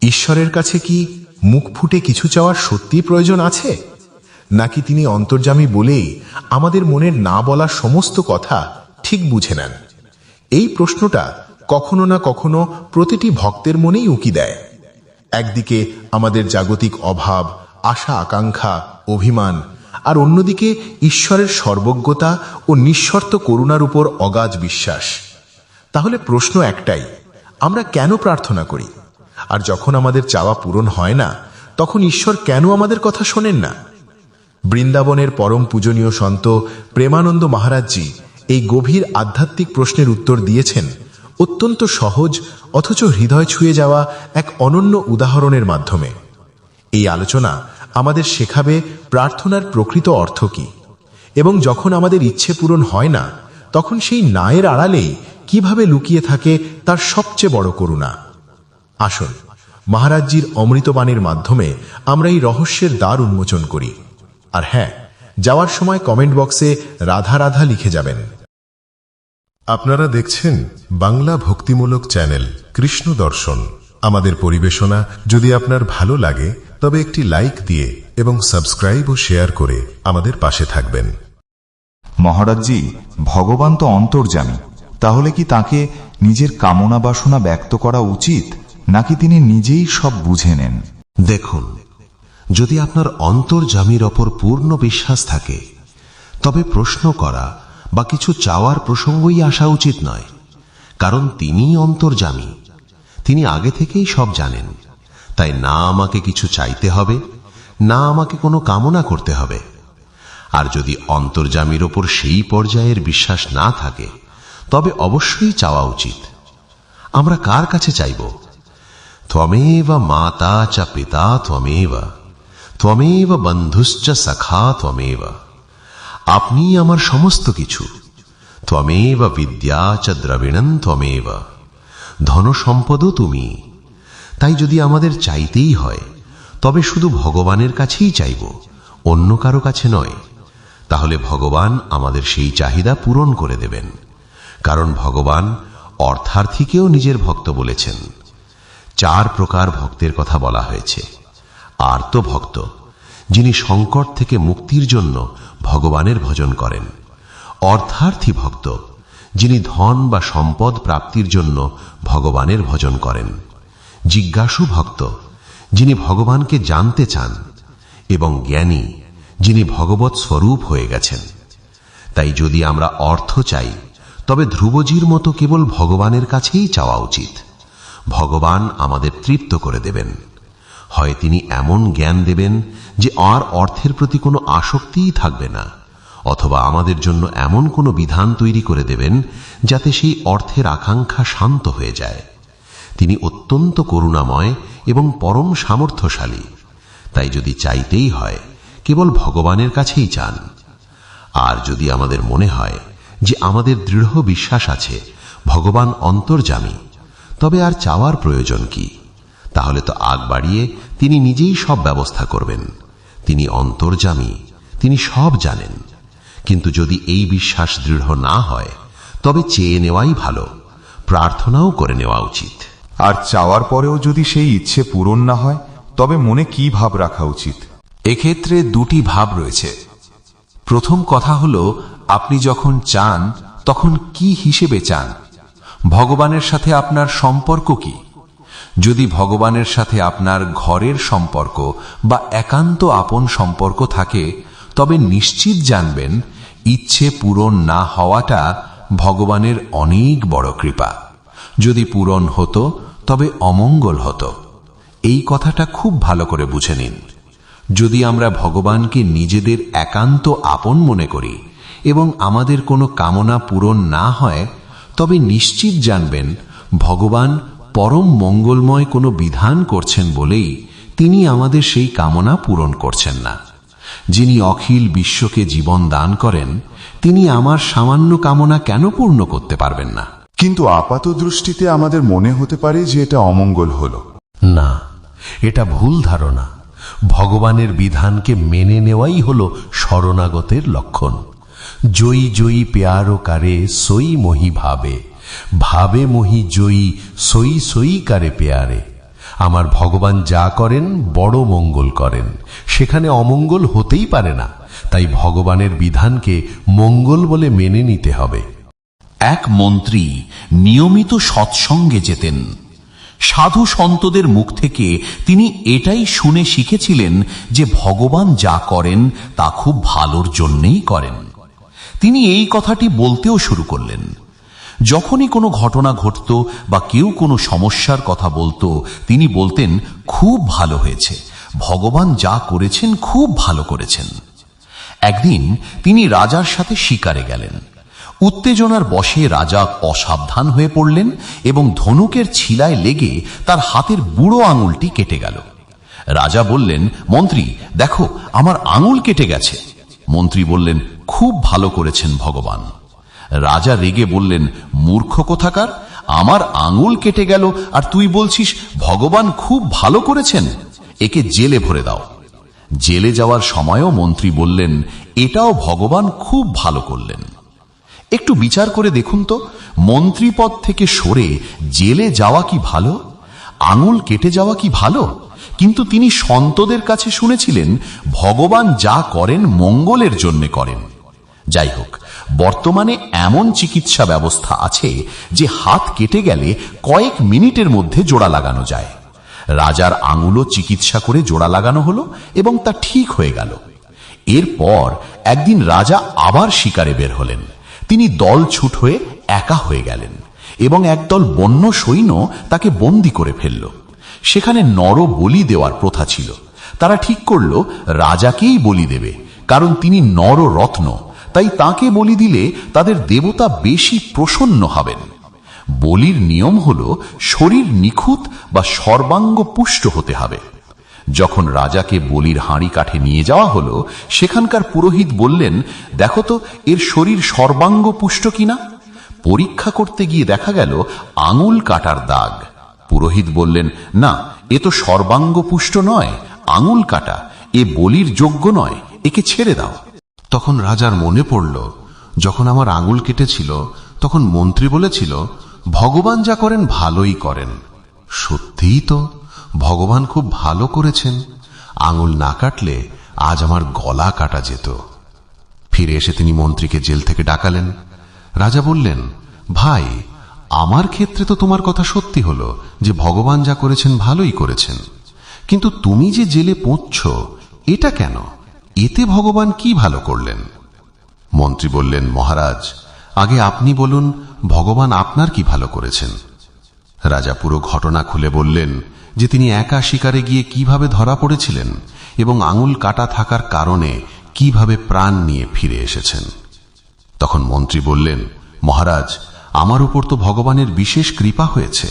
ঈশ্বরের কাছে কি মুখ ফুটে কিছু চাওয়ার সত্যি প্রয়োজন আছে, নাকি তিনি অন্তর্যামী বলেই আমাদের মনের না বলা সমস্ত কথা ঠিক বুঝে নেন? এই প্রশ্নটা কখনো না কখনো প্রতিটি ভক্তের মনেই উকি দেয়। একদিকে আমাদের জাগতিক অভাব, আশা আকাঙ্ক্ষা, অভিমান, আর অন্যদিকে ঈশ্বরের সর্বজ্ঞতা ও নিঃশর্ত করুণার উপর অগাধ বিশ্বাস। তাহলে প্রশ্ন একটাই, আমরা কেন প্রার্থনা করি? আর যখন আমাদের চাওয়া পূরণ হয় না, তখন ঈশ্বর কেন আমাদের কথা শোনেন না? বৃন্দাবনের পরম পূজনীয় সন্ত প্রেমানন্দ মহারাজজি এই গভীর আধ্যাত্মিক প্রশ্নের উত্তর দিয়েছেন অত্যন্ত সহজ অথচ হৃদয় ছুঁয়ে যাওয়া এক অনন্য উদাহরণের মাধ্যমে। এই আলোচনা আমাদের শেখাবে প্রার্থনার প্রকৃত অর্থ কি, এবং যখন আমাদের ইচ্ছে পূরণ হয় না, তখন সেই নায়ের আড়ালেই কিভাবে লুকিয়ে থাকে তার সবচেয়ে বড় করুণা। আসুন মহারাজজির অমৃতবাণীর মাধ্যমে আমরা এই রহস্যের দ্বার উন্মোচন করি। আর হ্যাঁ, যাওয়ার সময় কমেন্ট বক্সে রাধা রাধা লিখে যাবেন। আপনারা দেখছেন বাংলা ভক্তিমূলক চ্যানেল কৃষ্ণ দর্শন। আমাদের পরিবেশনা যদি আপনার ভালো লাগে তবে একটি লাইক দিয়ে এবং সাবস্ক্রাইব ও শেয়ার করে আমাদের পাশে থাকবেন। মহারাজজি, ভগবান তো অন্তর্যামী, তাহলে কি তাকে নিজের কামনা বাসনা ব্যক্ত করা উচিত, নাকি তিনি নিজেই সব বুঝে নেন? দেখুন, যদি আপনার অন্তর্যামীর ওপর পূর্ণ বিশ্বাস থাকে, তবে প্রশ্ন করা বা কিছু চাওয়ার প্রসঙ্গই আসা উচিত নয়। কারণ তিনিই অন্তর্যামী, তিনি আগে থেকেই সব জানেন। তাই না আমাকে কিছু চাইতে হবে, না আমাকে কোনো কামনা করতে হবে। আর যদি অন্তর্যামীর ওপর সেই পর্যায়ের বিশ্বাস না থাকে, তবে অবশ্যই চাওয়া উচিত। আমরা কার কাছে চাইব? ত্বমেব মাতা চ পিতা ত্বমেব, ত্বমেব বন্ধুশ্চ সখা ত্বমেব। আপনি আমার সমস্ত কিছু। ত্বমেব বিদ্যা চ দ্রবিণং ত্বমেব, ধন সম্পদও তুমি। তাই যদি আমাদের চাইতেই হয়, তবে শুধু ভগবানের কাছেই চাইব, অন্য কারো কাছে নয়। তাহলে ভগবান আমাদের সেই চাহিদা পূরণ করে দেবেন। কারণ ভগবান অর্থার্থীকেও নিজের ভক্ত বলেছেন। 4 প্রকার ভক্তের কথা বলা হয়েছে। আর্ত ভক্ত, যিনি সংকট থেকে মুক্তির জন্য ভগবানের ভজন করেন। অর্থার্থী ভক্ত, যিনি ধন বা সম্পদ প্রাপ্তির জন্য ভগবানের ভজন করেন। জিজ্ঞাসু ভক্ত, যিনি ভগবানকে জানতে চান। এবং জ্ঞানী, যিনি ভগবৎ স্বরূপ হয়ে গেছেন। তাই যদি আমরা অর্থ চাই, তবে ধ্রুবজির মতো কেবল ভগবানের কাছেই চাওয়া উচিত। ভগবান আমাদের তৃপ্ত করে দেবেন। হয় তিনি এমন জ্ঞান দেবেন যে আর অর্থের প্রতি কোনো আসক্তিই থাকবে না, অথবা আমাদের জন্য এমন কোনো বিধান তৈরি করে দেবেন যাতে সেই অর্থের আকাঙ্ক্ষা শান্ত হয়ে যায়। তিনি অত্যন্ত করুণাময় এবং পরম সামর্থ্যশালী। তাই যদি চাইতেই হয়, কেবল ভগবানের কাছেই চান। আর যদি আমাদের মনে হয় যে আমাদের দৃঢ় বিশ্বাস আছে ভগবান অন্তর্যামী, তবে আর চাওয়ার প্রয়োজন কি? তাহলে তো আগ বাড়িয়ে তিনি নিজেই সব ব্যবস্থা করবেন। তিনি অন্তর্যামী, তিনি সব জানেন। কিন্তু যদি এই বিশ্বাস দৃঢ় না হয়, তবে চেয়ে নেওয়াই ভালো, প্রার্থনাও করে নেওয়া উচিত। আর চাওয়ার পরেও যদি সেই ইচ্ছে পূরণ না হয়, তবে মনে কি ভাব রাখা উচিত? এক্ষেত্রে 2টি ভাব রয়েছে। প্রথম কথা হলো, আপনি যখন চান তখন কি হিসেবে চান? ভগবানের সাথে আপনার সম্পর্ক কি? যদি ভগবানের সাথে আপনার ঘরের সম্পর্ক বা একান্ত আপন সম্পর্ক থাকে, তবে নিশ্চিত জানবেন ইচ্ছে পূরণ না হওয়াটা ভগবানের অনেক বড় কৃপা। যদি পূরণ হতো, তবে অমঙ্গল হতো। এই কথাটা খুব ভালো করে বুঝে নিন। যদি আমরা ভগবানকে নিজেদের একান্ত আপন মনে করি এবং আমাদের কোনো কামনা পূরণ না হয়, তবে নিশ্চিত জানবেন ভগবান পরম মঙ্গলময় কোনো বিধান করছেন বলেই তিনি আমাদের সেই কামনা পূরণ করছেন না। যিনি অখিল বিশ্বকে জীবন দান করেন, তিনি আমার সামান্য কামনা কেন পূর্ণ করতে পারবেন না? কিন্তু আপাত দৃষ্টিতে আমাদের মনে হতে পারে যে এটা অমঙ্গল হলো। না, এটা ভুল ধারণা। ভগবানের বিধানকে মেনে নেওয়াই হলো শরণাগতের লক্ষণ। জয়ী জয়ী প্যারো কারে সই মহি ভাবে, ভাবে মহি জয়ী সই সই কারে প্যারে। আমার ভগবান যা করেন বড় মঙ্গল করেন, সেখানে অমঙ্গল হতেই পারে না। তাই ভগবানের বিধানকে মঙ্গল বলে মেনে নিতে হবে। এক মন্ত্রী নিয়মিত সৎসঙ্গে যেতেন। সাধু সন্তদের মুখ থেকে তিনি এটাই শুনে শিখেছিলেন যে ভগবান যা করেন তা খুব ভালোর জন্যেই করেন। তিনি এই কথাটি বলতেও শুরু করলেন। যখনই কোনো ঘটনা ঘটত বা কেউ কোনো সমস্যার কথা বলতো, তিনি বলতেন, খুব ভালো হয়েছে, ভগবান যা করেছেন খুব ভালো করেছেন। একদিন তিনি রাজার সাথে শিকারে গেলেন। উত্তেজনার বশে রাজা অসাবধান হয়ে পড়লেন এবং ধনুকের ছিলায় লেগে তার হাতের বুড়ো আঙুলটি কেটে গেল। রাজা বললেন, মন্ত্রী দেখো, আমার আঙুল কেটে গেছে। মন্ত্রী বললেন, খুব ভালো করেছেন ভগবান। রাজা রেগে বললেন, মূর্খ কোথাকার, আমার আঙুল কেটে গেল আর তুই বলছিস ভগবান খুব ভালো করেছেন? একে জেলে ভরে দাও। জেলে যাওয়ার সময়ও মন্ত্রী বললেন, এটাও ভগবান খুব ভালো করলেন। একটু বিচার করে দেখুন তো, মন্ত্রী পদ থেকে সরে জেলে যাওয়া কি ভালো? আঙুল কেটে যাওয়া কি ভালো? কিন্তু তিনি সন্তদের কাছে শুনেছিলেন ভগবান যা করেন মঙ্গলের জন্য করেন। যাই হোক, বর্তমানে এমন চিকিৎসা ব্যবস্থা আছে যে হাত কেটে গেলে কয়েক মিনিটের মধ্যে জোড়া লাগানো যায়। রাজার আঙুলও চিকিৎসা করে জোড়া লাগানো হলো এবং তা ঠিক হয়ে গেল। এরপর একদিন রাজা আবার শিকারে বের হলেন। তিনি দল ছুট হয়ে একা হয়ে গেলেন এবং একদল বন্য সৈন্য তাকে বন্দী করে ফেলল। সেখানে নর বলি দেওয়ার প্রথা ছিল। তারা ঠিক করল রাজাকেই বলি দেবে, কারণ তিনি নর রত্ন, তাই তাকে বলি দিলে তাদের দেবতা বেশি প্রসন্ন হবেন। বলির নিয়ম হল শরীর নিখুঁত বা সর্বাঙ্গ পুষ্ট হতে হবে। যখন রাজাকে বলির হাঁড়ি কাঠে নিয়ে যাওয়া হলো, সেখানকার পুরোহিত বললেন, দেখো তো এর শরীর সর্বাঙ্গ পুষ্ট কিনা। পরীক্ষা করতে গিয়ে দেখা গেল আঙুল কাটার দাগ। পুরোহিত বললেন, না, এ তো সর্বাঙ্গ পুষ্ট নয়, আঙুল কাটা, এ বলির যোগ্য নয়, একে ছেড়ে দাও। তখন রাজার মনে পড়ল, যখন আমার আঙুল কেটেছিল তখন মন্ত্রী বলেছিল ভগবান যা করেন ভালোই করেন। সত্যিই তো, ভগবান খুব ভালো করেছেন। আঙুল না কাটলে আজ আমার গলা কাটা যেত। ফিরে এসে তিনি মন্ত্রীকে জেল থেকে ডাকালেন। রাজা বললেন, ভাই, আমার ক্ষেত্রে তো তোমার কথা সত্যি হলো যে ভগবান যা করেছেন ভালোই করেছেন, কিন্তু তুমি যে জেলে পৌঁছছ এটা কেন? এতে ভগবান কি ভালো করলেন? মন্ত্রী বললেন, মহারাজ, আগে আপনি বলুন ভগবান আপনার কি ভালো করেছেন। রাজা পুরো ঘটনা খুলে বললেন যে তিনি একা শিকারে গিয়ে কিভাবে ধরা পড়েছিলেন এবং আঙুল কাটা থাকার কারণে কিভাবে প্রাণ নিয়ে ফিরে এসেছেন। তখন মন্ত্রী বললেন, মহারাজ, আমার উপর তো ভগবানের বিশেষ কৃপা হয়েছে।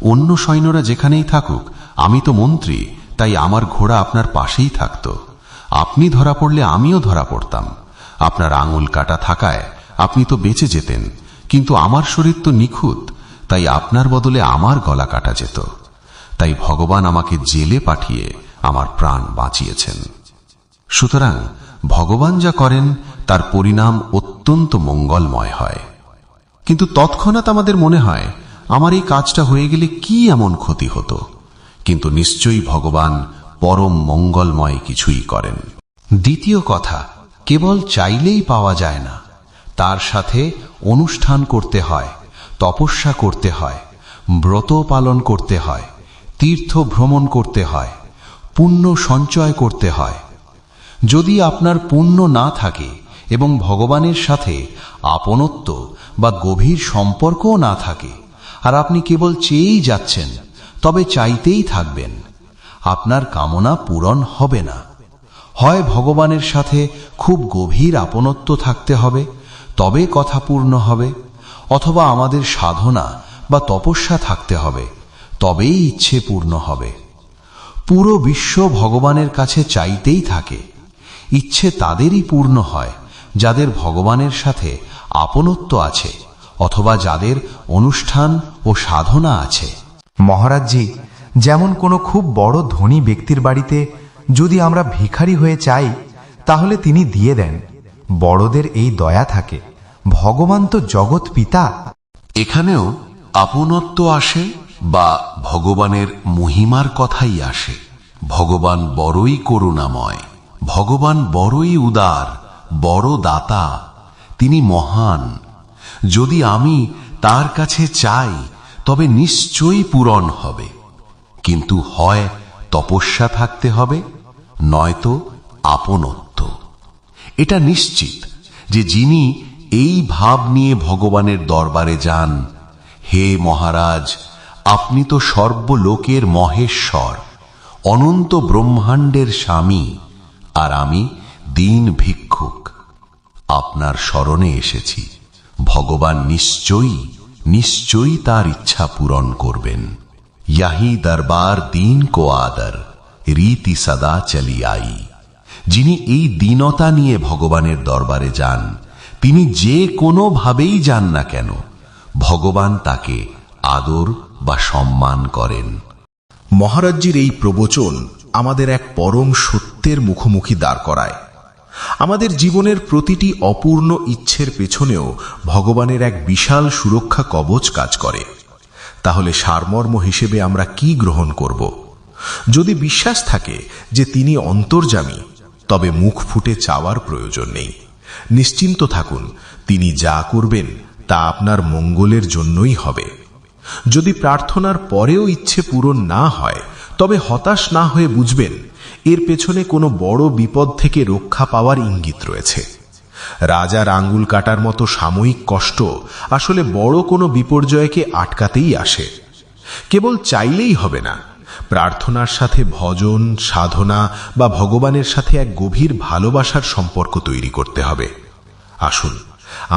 অন্য সৈন্যরা যেখানেই থাকুক, আমি তো মন্ত্রী, তাই আমার ঘোড়া আপনার পাশেই থাকত। আপনি ধরা পড়লে আমিও ধরা পড়তাম। আপনার আঙুল কাটা থাকায় আপনি তো বেঁচে যেতেন, কিন্তু আমার শরীর তো নিখুঁত, তাই আপনার বদলে আমার গলা কাটা যেত। তাই ভগবান আমাকে জেলে পাঠিয়ে আমার প্রাণ বাঁচিয়েছেন। সুতরাং ভগবান যা করেন তার পরিণাম অত্যন্ত মঙ্গলময় হয়। কিন্তু তৎক্ষণাৎ আমাদের মনে হয় আমার এই কাজটা হয়ে গেলে কি এমন ক্ষতি হতো, কিন্তু নিশ্চয়ই ভগবান পরম মঙ্গলময় কিছুই করেন। দ্বিতীয় কথা, কেবল চাইলেই পাওয়া যায় না, তার সাথে অনুষ্ঠান করতে হয়, তপস্যা করতে হয়, ব্রত পালন করতে হয়, তীর্থ ভ্রমণ করতে হয়, পুণ্য সঞ্চয় করতে হয়। যদি আপনার পুণ্য না থাকে এবং ভগবানের সাথে আপনত্ব বা গভীর সম্পর্কও না থাকে, আর আপনি কেবল চেয়েই যাচ্ছেন, তবে চাইতেই থাকবেন, আপনার কামনা পূরণ হবে না। হয় ভগবানের সাথে খুব গভীর আপনত্ব থাকতে হবে, তবে কথা পূর্ণ হবে, অথবা আমাদের সাধনা বা তপস্যা থাকতে হবে, তবেই ইচ্ছে পূর্ণ হবে। পুরো বিশ্ব ভগবানের কাছে চাইতেই থাকে। ইচ্ছে তাদেরই পূর্ণ হয় যাদের ভগবানের সাথে আপনত্ব আছে, অথবা যাদের অনুষ্ঠান ও সাধনা আছে। মহারাজজি, যেমন কোনো খুব বড় ধনী ব্যক্তির বাড়িতে যদি আমরা ভিখারি হয়ে চাই, তাহলে তিনি দিয়ে দেন। বড়দের এই দয়া থাকে। ভগবান তো জগৎ পিতা। এখানেও আপনত্ব আসে বা ভগবানের মহিমার কথাই আসে। ভগবান বড়ই করুণাময়, ভগবান বড়ই উদার, বড় দাতা, তিনি মহান। যদি আমি তার কাছে চাই তবে নিশ্চয়ই পূরণ হবে, কিন্তু হয় তপস্যা থাকতে হবে, নয়তো আপনত্ব। এটা নিশ্চিত যে যিনি এই ভাব নিয়ে ভগবানের দরবারে যান, হে মহারাজ, আপনি তো সর্বলোকের মহেশ্বর, অনন্ত ব্রহ্মাণ্ডের স্বামী, আর আমি দীন ভিক্ষুক। আপনার শরণে এসেছি, ভগবান নিশ্চয়ই নিশ্চয়ই তার ইচ্ছা পূরণ করবেন। ইয়াহি দরবার দীন কো আদর, রীতি সদা চলি আই। যিনি এই দীনতা নিয়ে ভগবানের দরবারে যান, তিনি যে কোনো ভাবেই যান না কেন, ভগবান তাকে আদর বা সম্মান করেন। মহারাজজির এই প্রবচন আমাদের এক পরম সত্যের মুখোমুখি দাঁড় করায়। আমাদের জীবনের প্রতিটি অপূর্ণ ইচ্ছের পেছনেও ভগবানের এক বিশাল সুরক্ষা কবচ কাজ করে। তাহলে সারমর্ম হিসেবে আমরা কি গ্রহণ করব? যদি বিশ্বাস থাকে যে তিনি অন্তর্যামী, তবে মুখ ফুটে চাওয়ার প্রয়োজন নেই। নিশ্চিন্ত থাকুন, তিনি যা করবেন তা আপনার মঙ্গলের জন্যই হবে। যদি প্রার্থনার পরেও ইচ্ছে পূরণ না হয়, তবে হতাশ না হয়ে বুঝবেন এর পেছনে কোনো বড় বিপদ থেকে রক্ষা পাওয়ার ইঙ্গিত রয়েছে। রাজার আঙ্গুল কাটার মতো সাময়িক কষ্ট আসলে বড় কোনো বিপর্যয়কে আটকাতেই আসে। কেবল চাইলেই হবে না, প্রার্থনার সাথে ভজন, সাধনা বা ভগবানের সাথে এক গভীর ভালোবাসার সম্পর্ক তৈরি করতে হবে। আসুন,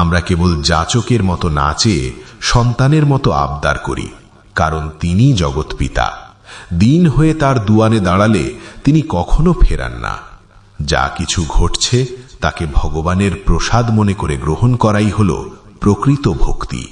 আমরা কেবল যাচকের মতো না চেয়ে সন্তানের মতো আবদার করি, কারণ তিনি জগৎ পিতা। দিন হয়ে তার দুয়ারে দাঁড়ালে তিনি কখনো ফেরান না। যা কিছু ঘটছে তাকে ভগবানের প্রসাদ মনে করে গ্রহণ করাই হল প্রকৃত ভক্তি।